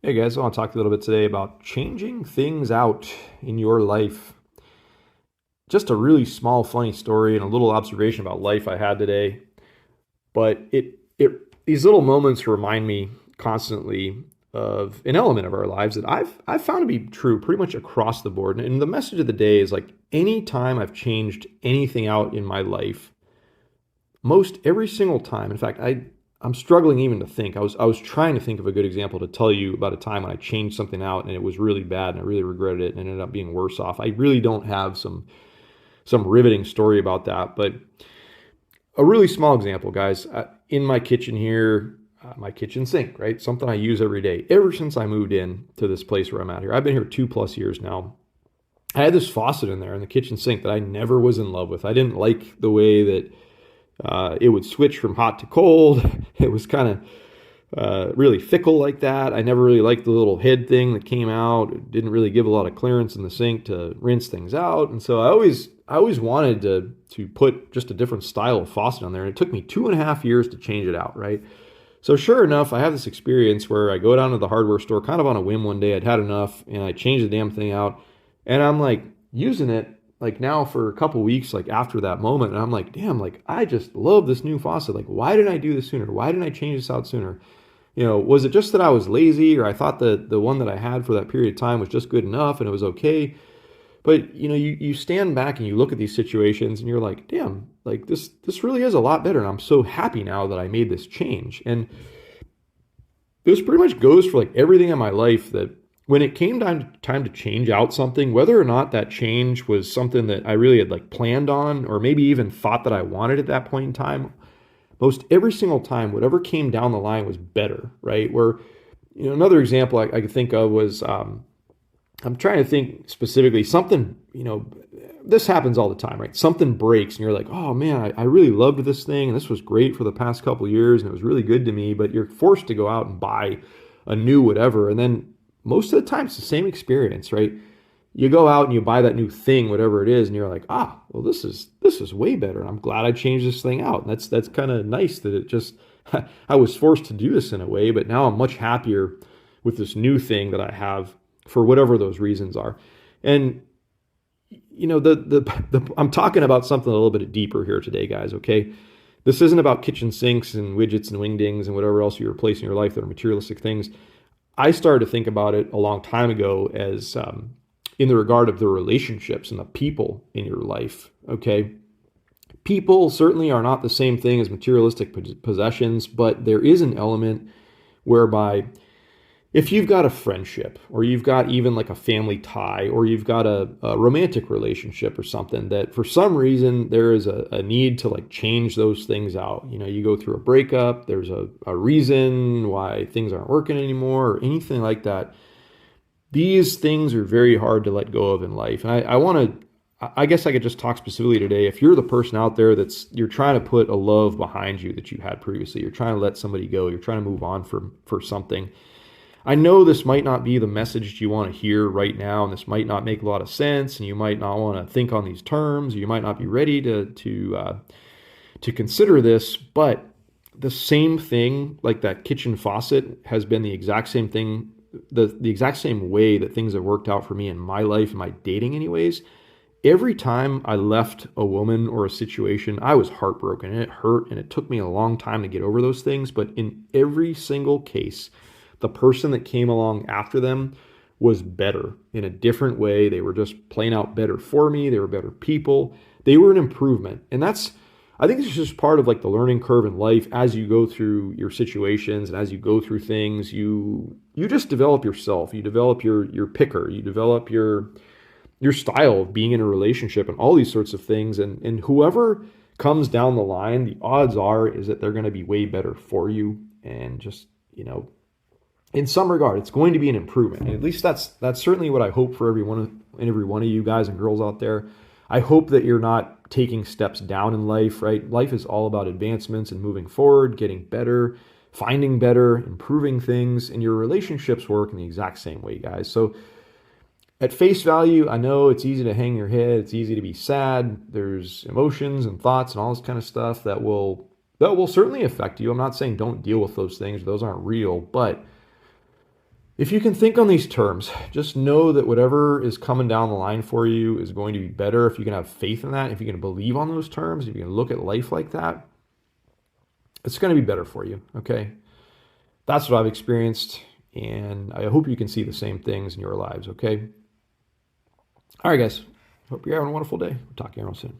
Hey guys, I want to talk a little bit today about changing things out in your life. Just a really small, funny story and a little observation about life I had today. But these little moments remind me constantly of an element of our lives that I've found to be true pretty much across the board. And the message of the day is like any time I've changed anything out in my life, most every single time. In fact, I'm struggling even to think. I was trying to think of a good example to tell you about a time when I changed something out and it was really bad and I really regretted it and ended up being worse off. I really don't have some riveting story about that, but a really small example, guys. In my kitchen here, my kitchen sink, right? Something I use every day ever since I moved in to this place where I'm at here. I've been here 2+ years now. I had this faucet in there in the kitchen sink that I never was in love with. I didn't like the way that it would switch from hot to cold. It was kind of really fickle like that. I never really liked the little head thing that came out. It didn't really give a lot of clearance in the sink to rinse things out. And so I always wanted to put just a different style of faucet on there. And it took me 2.5 years to change it out, right? So sure enough, I have this experience where I go down to the hardware store kind of on a whim one day. I'd had enough and I changed the damn thing out. And I'm like using it like now for a couple weeks, like after that moment. And I'm like, damn, like I just love this new faucet. Like, why didn't I do this sooner? Why didn't I change this out sooner? Was it just that I was lazy or I thought that the one that I had for that period of time was just good enough and it was okay? But you stand back and you look at these situations and you're like, damn, like this really is a lot better. And I'm so happy now that I made this change. And this pretty much goes for like everything in my life that when it came time to change out something, whether or not that change was something that I really had like planned on or maybe even thought that I wanted at that point in time, most every single time, whatever came down the line was better, right? Where, another example I could think of was I'm trying to think specifically something, this happens all the time, right? Something breaks and you're like, oh man, I really loved this thing and this was great for the past couple of years and it was really good to me, but you're forced to go out and buy a new whatever. And then most of the time it's the same experience, right? You go out and you buy that new thing, whatever it is, and you're like, well, this is way better. And I'm glad I changed this thing out. And that's kind of nice that it just I was forced to do this in a way, but now I'm much happier with this new thing that I have for whatever those reasons are. And I'm talking about something a little bit deeper here today, guys, okay? This isn't about kitchen sinks and widgets and wingdings and whatever else you replace in your life that are materialistic things. I started to think about it a long time ago as in the regard of the relationships and the people in your life, okay? People certainly are not the same thing as materialistic possessions, but there is an element whereby if you've got a friendship or you've got even like a family tie or you've got a romantic relationship or something that for some reason there is a need to like change those things out. You go through a breakup, there's a reason why things aren't working anymore or anything like that. These things are very hard to let go of in life. And I guess I could just talk specifically today. If you're the person out there you're trying to put a love behind you that you had previously, you're trying to let somebody go, you're trying to move on for something. I know this might not be the message you want to hear right now, and this might not make a lot of sense, and you might not want to think on these terms, or you might not be ready to consider this, but the same thing, like that kitchen faucet, has been the exact same thing, the exact same way that things have worked out for me in my life, in my dating anyways. Every time I left a woman or a situation, I was heartbroken and it hurt and it took me a long time to get over those things. But in every single case, the person that came along after them was better in a different way. They were just plain out better for me. They were better people. They were an improvement. And I think it's just part of like the learning curve in life as you go through your situations and as you go through things, you just develop yourself. You develop your picker. You develop your style of being in a relationship and all these sorts of things. And whoever comes down the line, the odds are is that they're going to be way better for you. And just, in some regard, it's going to be an improvement. And at least that's certainly what I hope for every one of you guys and girls out there. I hope that you're not taking steps down in life, right? Life is all about advancements and moving forward, getting better, finding better, improving things, and your relationships work in the exact same way, guys. So at face value, I know it's easy to hang your head. It's easy to be sad. There's emotions and thoughts and all this kind of stuff that will certainly affect you. I'm not saying don't deal with those things. Those aren't real. But if you can think on these terms, just know that whatever is coming down the line for you is going to be better if you can have faith in that, if you can believe on those terms, if you can look at life like that, it's going to be better for you, okay? That's what I've experienced, and I hope you can see the same things in your lives, okay? All right, guys. Hope you're having a wonderful day. We'll talk to you real soon.